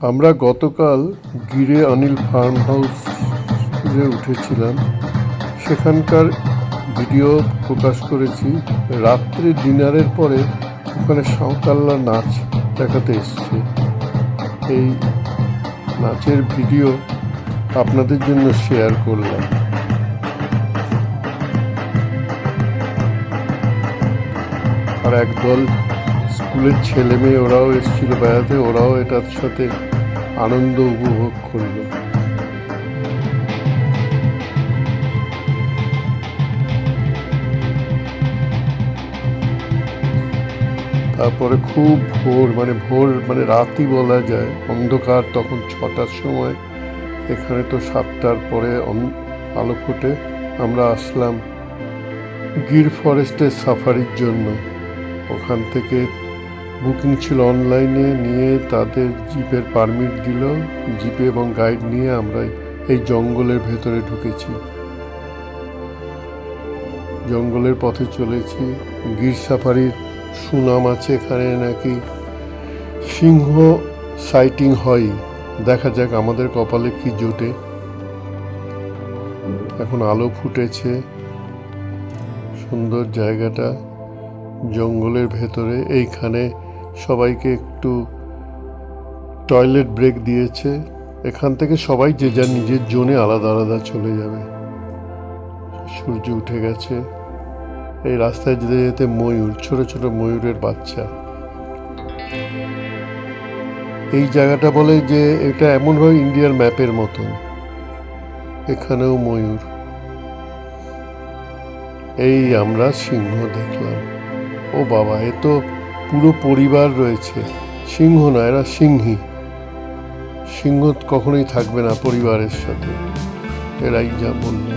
আমরা গতকাল গিরে অনিল ফার্ম হাউসে উঠেছিলাম। সেখানকার ভিডিও প্রকাশ করেছি। রাত্রে ডিনারের পরে ওখানে সাঁওতালরা নাচ দেখাতে এসছে। এই নাচের ভিডিও আপনাদের জন্য শেয়ার করলাম। আর একদল স্কুলের ছেলে মেয়ে ওরাও এসেছিল বেড়াতে, ওরাও এটার সাথে আনন্দ উপভোগ করলো। তারপরে খুব ভোর মানে রাতই বলা যায়, অন্ধকার তখন 6টার সময়। এখানে তো 7টার পরে আলো ফোটে। আমরা আসলাম গির ফরেস্টের সাফারির জন্য। ওখান থেকে বুকিং ছিল অনলাইনে, নিয়ে তাদের জিপের পারমিট দিল। জিপে এবং গাইড নিয়ে আমরা এই জঙ্গলের ভেতরে ঢুকেছি। জঙ্গলের পথে চলেছি। গির সাফারির সুনাম আছে, এখানে নাকি সিংহ সাইটিং হয়। দেখা যাক আমাদের কপালে কি জোটে। এখন আলো ফুটেছে, সুন্দর জায়গাটা জঙ্গলের ভেতরে। এইখানে সবাইকে একটু টয়লেট ব্রেক দিয়েছে। এখান থেকে সবাই যে যার নিজের জোনে আলাদা আলাদা চলে যাবে। সূর্য উঠে গেছে। এই রাস্তায় যেতে যেতে ময়ূর, ছোট ছোট ময়ূরের বাচ্চা। এই জায়গাটা বলে যে এটা এমনভাবে ইন্ডিয়ার ম্যাপের মতন। এখানেও ময়ূর। এই আমরা সিংহ দেখলাম। ও বাবা, এ তো পুরো পরিবার রয়েছে। সিংহ না, এরা সিংহী। সিংহ কখনোই থাকবে না পরিবারের সাথে, এরাই যা বলল।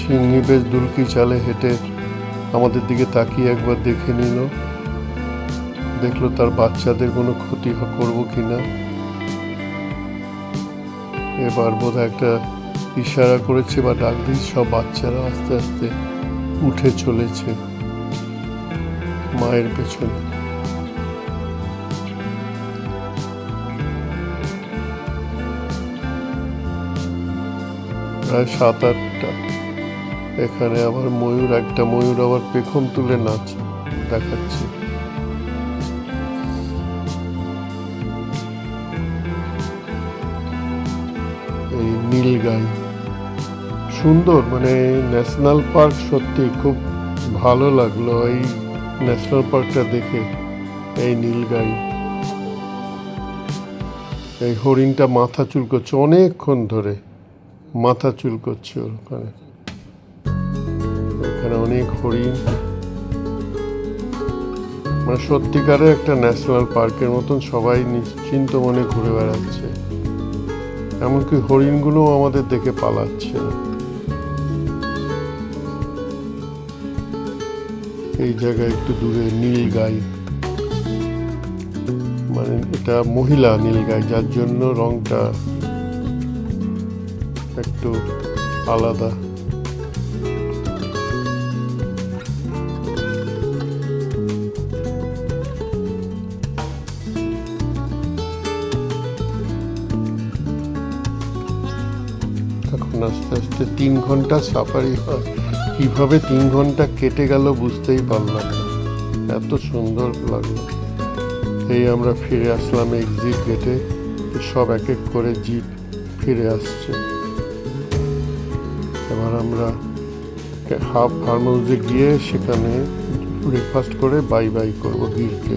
সিংহী বেশ দুলকি চালে হেঁটে আমাদের দিকে তাকিয়ে একবার দেখে নিল। দেখলো তার বাচ্চাদের কোনো ক্ষতি করবো কিনা। এবার বোধহয় একটা ইশারা করেছে বা ডাক দিয়েছে। সব বাচ্চারা আস্তে আস্তে উঠে চলেছে মায়ের পেছনে। প্রায় 7-8টা। এখানে আবার ময়ূর, একটা ময়ূর আবার পেখম তুলে নাচ দেখাচ্ছে। এই নীলগাই সুন্দর, মানে ন্যাশনাল পার্ক। সত্যি খুব ভালো লাগলো এই ন্যাশনাল পার্কটা দেখে। এই নীলগাই, এই হরিণটা মাথা চুলকোচ্ছে অনেকক্ষণ ধরে, মাথা চুলকোচ্ছে ওখানে। এখানে অনেক হরিণ, মানে সত্যিকারের একটা ন্যাশনাল পার্কের মতন। সবাই নিশ্চিন্ত মনে ঘুরে বেড়াচ্ছে। এমনকি হরিণগুলো আমাদের দেখে পালাচ্ছে না। এই জায়গায় একটু দূরে নীলগাই, মানে এটা মহিলা নীলগাই, যার জন্য রংটা একটু আলাদা। এখন আস্তে আস্তে 3 ঘন্টা সাফারি হয়। কিভাবে 3 ঘন্টা কেটে গেল বুঝতেই পারলাম না, এত সুন্দর লাগলো। এই আমরা ফিরে আসলাম এক্সিট গেটে। সব এক এক করে জিপ ফিরে আসছে। এবার আমরা হাফ ফার্ম হাউসে গিয়ে সেখানে ব্রেকফাস্ট করে বাই বাই করবো গিরকে।